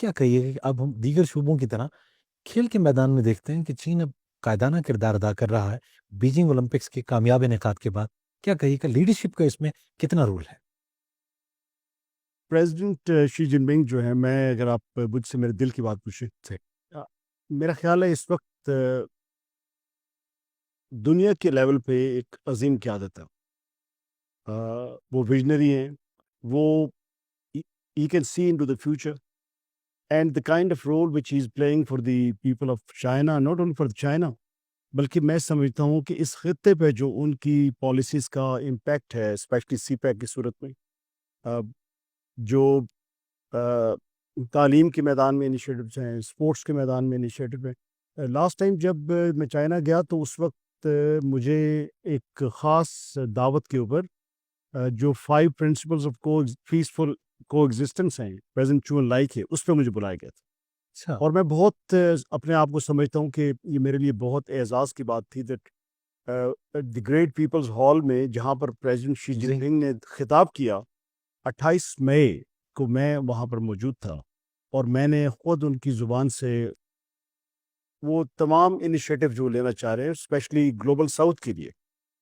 کیا کہیے کہ اب ہم دیگر شعبوں کی طرح کھیل کے میدان میں دیکھتے ہیں کہ چین اب قائدانہ کردار ادا کر رہا ہے بیجنگ اولمپکس کے کامیاب انعقاد کے بعد. کیا کہیے کہ لیڈرشپ کا اس میں کتنا رول ہے؟ پریزیڈنٹ شی جن پنگ جو ہے، میں اگر آپ مجھ سے میرے دل کی بات پوچھیں، میرا خیال ہے اس وقت دنیا کے لیول پہ ایک عظیم قیادت ہے. وہ ویژنری ہیں، وہ you can see into the future and the kind of role which he is playing for the people of China, not only for China, بلکہ میں سمجھتا ہوں کہ اس خطے پہ جو ان کی پالیسیز کا امپیکٹ ہے، اسپیشلی سی پیک کی صورت میں، جو تعلیم کے میدان میں انیشیٹوز ہیں، اسپورٹس کے میدان میں انیشیٹو ہیں. لاسٹ ٹائم جب میں چائنا گیا تو اس وقت مجھے ایک خاص دعوت کے اوپر جو 5 پرنسپلز آف پیسفل کو ایگزسٹنس ہیں، پریزنٹ چون لائک ہے، اس پہ مجھے بلایا گیا تھا. اچھا. اور میں بہت اپنے آپ کو سمجھتا ہوں کہ یہ میرے لیے بہت اعزاز کی بات تھی that the great people's hall میں جہاں پر پریزیڈنٹ شی جن پنگ نے خطاب کیا 28 مئی کو میں وہاں پر موجود تھا، اور میں نے خود ان کی زبان سے وہ تمام انیشیٹو جو لینا چاہ رہے ہیں، اسپیشلی گلوبل ساؤتھ کے لیے،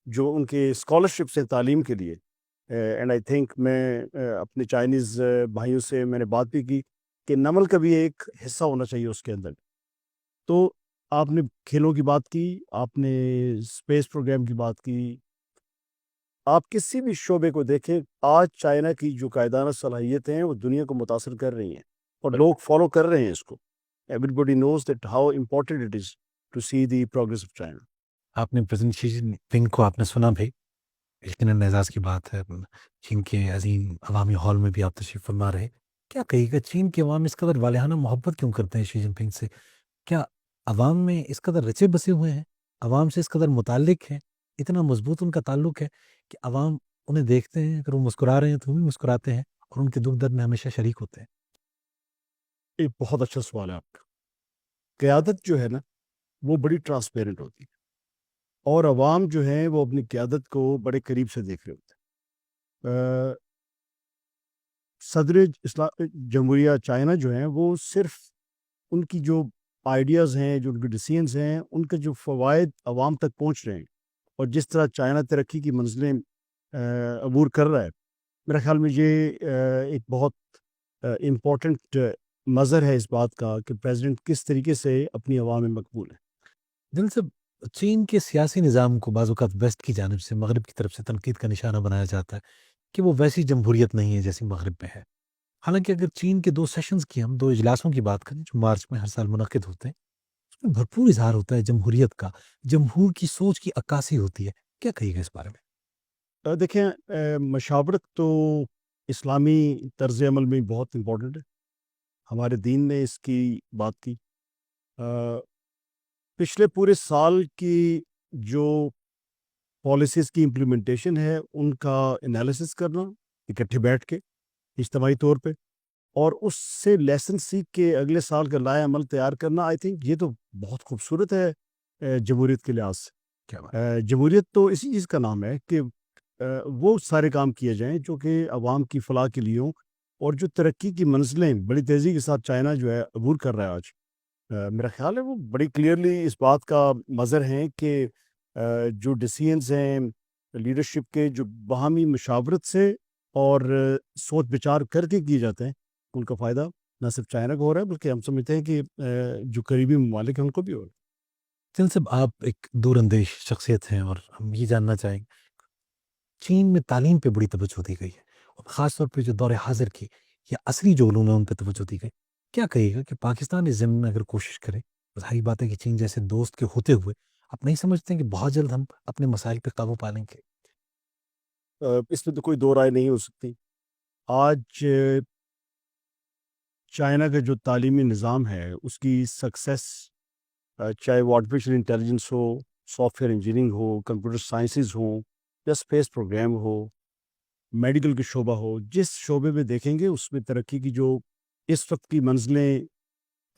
جو ان کے اسکالرشپس ہیں تعلیم کے لیے. اینڈ آئی تھنک میں اپنے چائنیز بھائیوں سے میں نے بات بھی کی کہ نمل کا بھی ایک حصہ ہونا چاہیے اس کے اندر. تو آپ نے کھیلوں کی بات کی، آپ نے اسپیس پروگرام کی بات کی، آپ کسی بھی شعبے کو دیکھیں، آج چائنا کی جو قائدانہ صلاحیتیں ہیں وہ دنیا کو متاثر کر رہی ہیں اور لوگ فالو کر رہے ہیں اس کو. Everybody knows that how important it is to see the progress of China. آپ نے پریزیڈنٹ شی جن پنگ کو آپ نے سنا بھی، یقیناً اعزاز کی بات ہے. چین کے عظیم عوامی ہال میں بھی آپ تشریف فرما رہے. کیا کہیے گا چین کے عوام اس قدر والہانہ محبت کیوں کرتے ہیں شی جن پنگ سے؟ کیا عوام میں اس قدر رچے بسے ہوئے ہیں، عوام سے اس قدر متعلق ہیں، اتنا مضبوط ان کا تعلق ہے کہ عوام انہیں دیکھتے ہیں، اگر وہ مسکرا رہے ہیں تو وہ بھی مسکراتے ہیں اور ان کے دکھ درد میں ہمیشہ شریک ہوتے ہیں؟ ایک بہت اچھا سوال ہے آپ کا. قیادت جو ہے نا وہ بڑی ٹرانسپیرنٹ ہوتی ہے، اور عوام جو ہیں وہ اپنی قیادت کو بڑے قریب سے دیکھ رہے ہوتے ہیں. صدر جمہوریہ چائنا جو ہیں وہ صرف ان کی جو آئیڈیاز ہیں، جو ان کے ڈیسیژنز ہیں، ان کے جو فوائد عوام تک پہنچ رہے ہیں، اور جس طرح چائنا ترقی کی منزلیں عبور کر رہا ہے، میرا خیال میں یہ ایک بہت امپورٹنٹ مظہر ہے اس بات کا کہ پریزیڈنٹ کس طریقے سے اپنی عوام میں مقبول ہے. دل سے چین کے سیاسی نظام کو بعض اوقات ویسٹ کی جانب سے، مغرب کی طرف سے تنقید کا نشانہ بنایا جاتا ہے کہ وہ ویسی جمہوریت نہیں ہے جیسی مغرب میں ہے. حالانکہ اگر چین کے 2 سیشنز کی، ہم 2 اجلاسوں کی بات کریں جو مارچ میں ہر سال منعقد ہوتے ہیں، اس میں بھرپور اظہار ہوتا ہے جمہوریت کا، جمہور کی سوچ کی عکاسی ہوتی ہے. کیا کہیے گا اس بارے میں؟ دیکھیں، مشاورت تو اسلامی طرز عمل میں بہت امپورٹنٹ ہے. ہمارے دین نے اس کی بات کی. پچھلے پورے سال کی جو پالیسیز کی امپلیمنٹیشن ہے ان کا انالیسس کرنا اکٹھے بیٹھ کے اجتماعی طور پہ، اور اس سے لیسن سیکھ کے اگلے سال کا لائحہ عمل تیار کرنا، آئی تھنک یہ تو بہت خوبصورت ہے جمہوریت کے لحاظ سے. کیا بات؟ جمہوریت تو اسی چیز کا نام ہے کہ وہ سارے کام کیے جائیں جو کہ عوام کی فلاح کے لیے ہوں، اور جو ترقی کی منزلیں بڑی تیزی کے ساتھ چائنا جو ہے عبور کر رہا ہے آج، میرا خیال ہے وہ بڑی کلیئرلی اس بات کا مظہر ہیں کہ جو ڈیسیژنز ہیں لیڈرشپ کے، جو باہمی مشاورت سے اور سوچ بچار کر کے کیے جاتے ہیں، ان کا فائدہ نہ صرف چائنا کو ہو رہا ہے بلکہ ہم سمجھتے ہیں کہ جو قریبی ممالک ہیں ان کو بھی ہو رہا ہے. چند صاحب، آپ ایک دور اندیش شخصیت ہیں اور ہم یہ جاننا چاہیں گے، چین میں تعلیم پہ بڑی توجہ دی گئی ہے اور خاص طور پہ جو دور حاضر کی یا عصری جو علوم ہے ان پہ توجہ دی گئی. کیا کہیے گا کہ پاکستان اس ضمن میں اگر کوشش کرے، ظاہری بات ہے کہ چین جیسے دوست کے ہوتے ہوئے آپ نہیں سمجھتے ہیں کہ بہت جلد ہم اپنے مسائل پہ قابو پا لیں گے؟ اس میں تو کوئی دو رائے نہیں ہو سکتی. آج چائنا کا جو تعلیمی نظام ہے اس کی سکسیس، چاہے وہ آرٹیفیشل انٹیلیجنس ہو، سافٹ ویئر انجینئرنگ ہو، کمپیوٹر سائنسز ہوں، یا اسپیس پروگرام ہو، میڈیکل کے شعبہ ہو، جس شعبے میں دیکھیں گے اس میں ترقی کی جو اس وقت کی منزلیں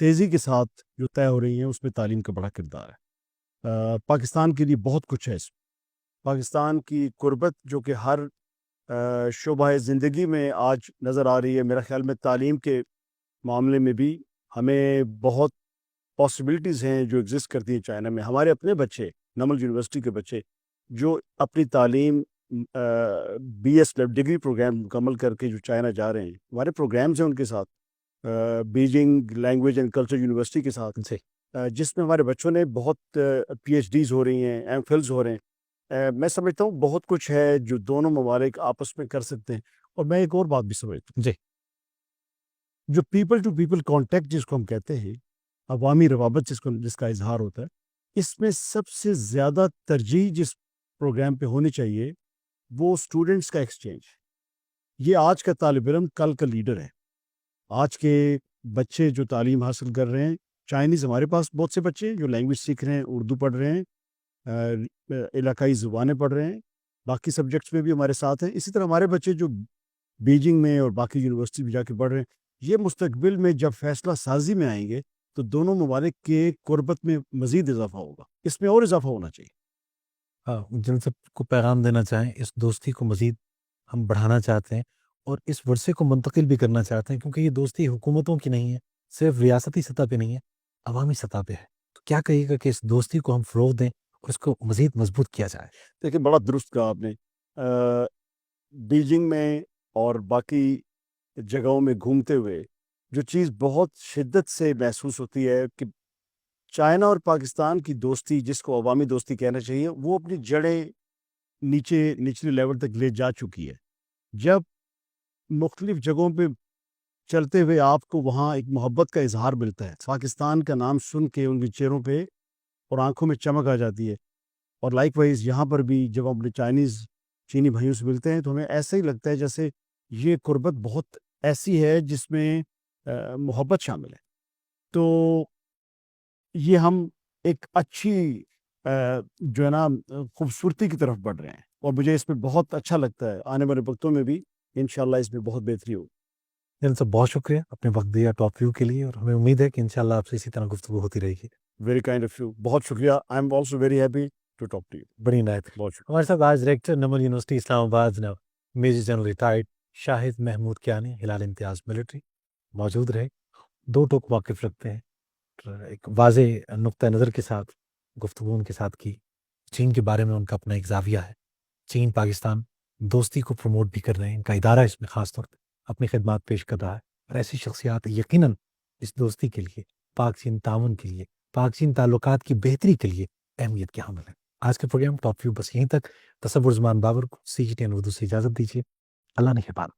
تیزی کے ساتھ جو طے ہو رہی ہیں اس میں تعلیم کا بڑا کردار ہے. پاکستان کے لیے بہت کچھ ہے اس میں. پاکستان کی قربت جو کہ ہر شعبہ زندگی میں آج نظر آ رہی ہے، میرا خیال میں تعلیم کے معاملے میں بھی ہمیں بہت پاسبلٹیز ہیں جو ایگزسٹ کرتی ہیں چائنا میں. ہمارے اپنے بچے نمل یونیورسٹی کے بچے جو اپنی تعلیم بی ایس ڈگری پروگرام مکمل کر کے جو چائنا جا رہے ہیں, ہمارے پروگرامز ہیں ان کے ساتھ, Beijing language and culture university کے ساتھ, جی جس میں ہمارے بچوں نے بہت پی ایچ ڈیز ہو رہی ہیں, ایم فلز ہو رہے ہیں. میں سمجھتا ہوں بہت کچھ ہے جو دونوں ممالک آپس میں کر سکتے ہیں. اور میں ایک اور بات بھی سمجھتا ہوں, جی جو پیپل ٹو پیپل کانٹیکٹ جس کو ہم کہتے ہیں, عوامی روابط جس کا اظہار ہوتا ہے, اس میں سب سے زیادہ ترجیح جس پروگرام پہ ہونی چاہیے وہ اسٹوڈنٹس کا ایکسچینج. یہ آج کا طالب علم کل کا لیڈر ہے. آج کے بچے جو تعلیم حاصل کر رہے ہیں, چائنیز ہمارے پاس بہت سے بچے ہیں جو لینگویج سیکھ رہے ہیں, اردو پڑھ رہے ہیں, علاقائی زبانیں پڑھ رہے ہیں, باقی سبجیکٹس میں بھی ہمارے ساتھ ہیں. اسی طرح ہمارے بچے جو بیجنگ میں اور باقی یونیورسٹی میں جا کے پڑھ رہے ہیں, یہ مستقبل میں جب فیصلہ سازی میں آئیں گے تو دونوں ممالک کے قربت میں مزید اضافہ ہوگا. اس میں اور اضافہ ہونا چاہیے. جن سب کو پیغام دینا چاہیں, اس دوستی کو مزید ہم بڑھانا چاہتے ہیں اور اس ورثے کو منتقل بھی کرنا چاہتے ہیں, کیونکہ یہ دوستی حکومتوں کی نہیں ہے, صرف ریاستی سطح پہ نہیں ہے, عوامی سطح پہ ہے. تو کیا کہیے گا کہ اس دوستی کو ہم فروغ دیں اور اس کو مزید مضبوط کیا جائے؟ دیکھیں, بڑا درست کہا آپ نے. بیجنگ میں اور باقی جگہوں میں گھومتے ہوئے جو چیز بہت شدت سے محسوس ہوتی ہے کہ چائنا اور پاکستان کی دوستی, جس کو عوامی دوستی کہنا چاہیے, وہ اپنی جڑیں نچلے لیول تک لے جا چکی ہے. جب مختلف جگہوں پہ چلتے ہوئے آپ کو وہاں ایک محبت کا اظہار ملتا ہے, پاکستان کا نام سن کے ان کے چہروں پہ اور آنکھوں میں چمک آ جاتی ہے. اور لائک وائز یہاں پر بھی جب ہم اپنے چینی بھائیوں سے ملتے ہیں تو ہمیں ایسا ہی لگتا ہے جیسے یہ قربت بہت ایسی ہے جس میں محبت شامل ہے. تو یہ ہم ایک اچھی جو ہے نا خوبصورتی کی طرف بڑھ رہے ہیں, اور مجھے اس میں بہت اچھا لگتا ہے. آنے والے وقتوں میں بھی انشاءاللہ اس میں بہت بہتری ہوگی. جن سب بہت شکریہ اپنے وقت دیا ٹاپ ویو کے لیے, اور ہمیں امید ہے کہ انشاءاللہ آپ سے اسی طرح گفتگو ہوتی رہے گی. ویری کائنڈ آف یو, بہت شکریہ. I am also very happy to talk to you. بڑی عنایت. بہت شکریہ. ہمارے ساتھ آج ریکٹر نمل یونیورسٹی اسلام آباد جناب میجر جنرل ریٹائرڈ شاہد محمود کیانی, ہلال امتیاز ملٹری, موجود رہے. دو ٹوک واقف رکھتے ہیں, ایک واضح نقطہ نظر کے ساتھ گفتگو ان کے ساتھ کی. چین کے بارے میں ان کا اپنا ایک زاویہ ہے. چین پاکستان دوستی کو پروموٹ بھی کر رہے ہیں, ان کا ادارہ اس میں خاص طور پہ اپنی خدمات پیش کر رہا ہے, اور ایسی شخصیات یقیناً اس دوستی کے لیے, پاک چین تعاون کے لیے, پاک چین تعلقات کی بہتری کے لیے اہمیت کے حامل ہیں. آج کے پروگرام ٹاپ ویو بس یہیں تک. تصور زمان بابر کو CGTN اردو سے اجازت دیجیے. اللہ نگہبان.